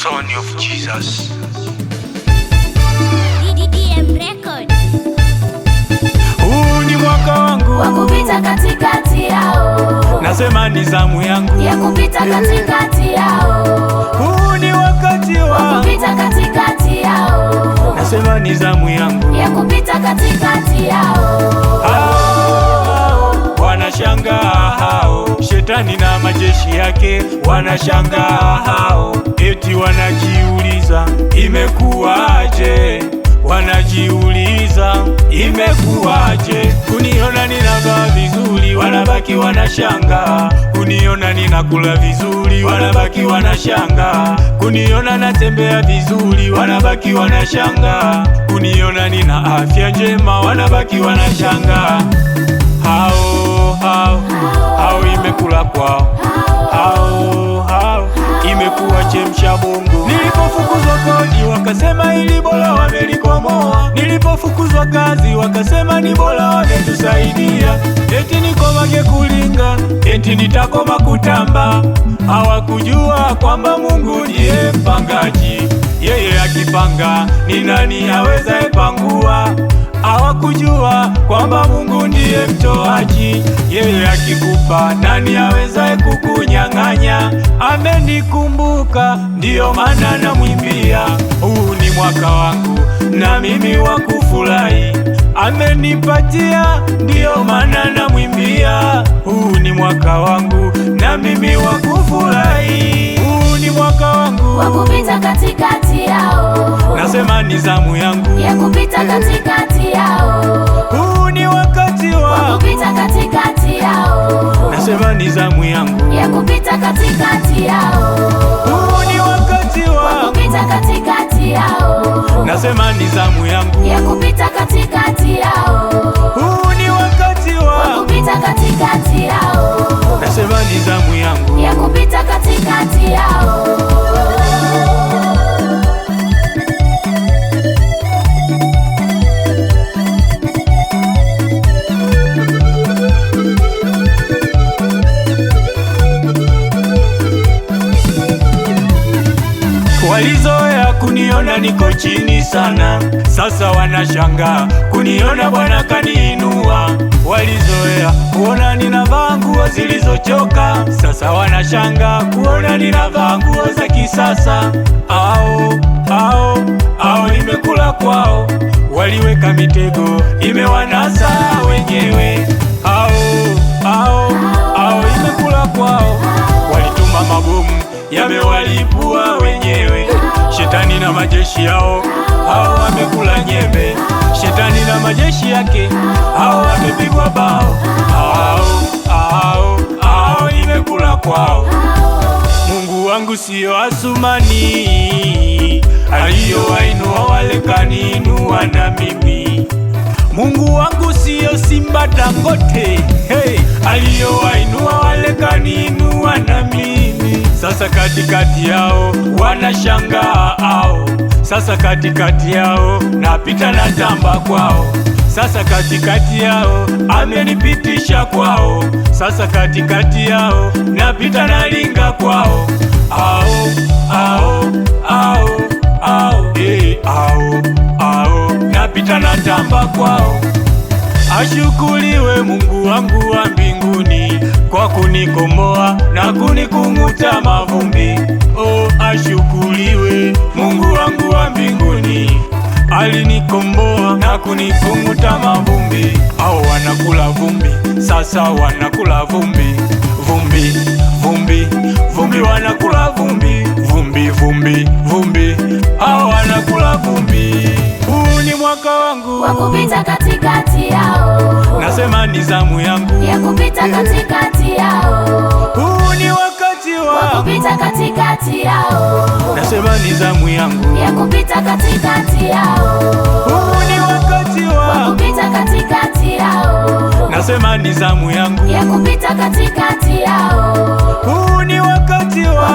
Son of Jesus. DDM Record. Huu ni mwaka wangu wa kupita katikati yao, nasema ni zamu yangu ya kupita katikati yao. Huu ni wakati wa wa kupita katikati yao, nasema ni zamu yangu ya kupita katikati yao. hao wanashangaa hao, shetani na majeshi yake wanashangaa hao, eti wanajiuliza imekuwaje, wanajiuliza imekuwaje. Kuniona ninavaa vizuri wanabaki wanashangaa, kuniona ninakula vizuri wanabaki wanashangaa, kuniona natembea vizuri wanabaki wanashangaa, kuniona nina afya njema wanabaki wanashangaa. Hao imekula kwao, hao imekuwa chemsha bongo. Nilipofukuzwa kodi wakasema ili bora wamelikomoa, nilipofukuzwa kazi wakasema ni bora wametusaidia, eti nikomage kulinga, eti nitakoma kutamba. Hawakujua kwamba Mungu ndiye mpangaji, yeye akipanga ni nani aweza epangua. Hawakujua kwamba Mungu ndiye mtoaji, yeye akikupa nani awezaye kukunyang'anya. Amenikumbuka ndiyo maana namwimbia, huu ni mwaka wangu na mimi wa kufurahi. Amenipatia ndiyo maana namwimbia, huu ni mwaka wangu na mimi wa kufurahi. Huu ni mwaka wangu wa kupita katikati yao, nasema ni zamu yangu ya kupita katikati yao. Huu ni wakati wa wa kupita katikati yao, nasema ni zamu yangu ya kupita katikati yao. Huu ni wakati wa wa kupita katikati yao, nasema ni zamu yangu ya kupita katikati yao. Huu ni wakati wa wa kupita katikati yao, nasema ni zamu yangu ya kupita katikati yao. Walizoea kuniona niko chini sana, sasa wanashangaa kuniona Bwana kaniinua. Walizoea kuona ninavaa nguo zilizochoka, sasa wanashangaa kuona ninavaa nguo za kisasa. Ao imekula kwao, waliweka mitego imewanasa wenyewe. Ao imekula kwao, walituma mabomu yamewalipua wenyewe. Shetani na majeshi yao, hao wamekula nyembe. Shetani na majeshi yake, hao wamepigwa bao. Hao imekula kwao. Mungu wangu siyo Asumani, aliyowainua wale kaniinua na mimi. Mungu wangu siyo Simba Dangote, hey, aliyowainua wale kaniinua na mimi. Sasa katikati yao wanashangaa hao, sasa katikati yao napita na tamba kwao, sasa katikati yao amenipitisha kwao, sasa katikati yao napita na linga kwao. Napita na tamba kwao. Ashukuriwe Mungu wangu wa mbinguni kwa kunikomboa na kunikung'uta mavumbi. Ashukuriwe Mungu wangu wa mbinguni, alinikomboa na kunikung'uta mavumbi. Hao wanakula vumbi, sasa wanakula vumbi, wanakula vumbi, hao wanakula vumbi. Huu ni mwaka wangu wa kupita katikati yao, nasema ni zamu yangu ya kupita katikati yao. Huu ni wakati wa wa kupita katikati yao, nasema ni zamu yangu ya kupita katikati yao. Huu ni wakati wa wa kupita katikati yao, nasema ni zamu yangu ya kupita katikati yao. Huu ni wakati wa wa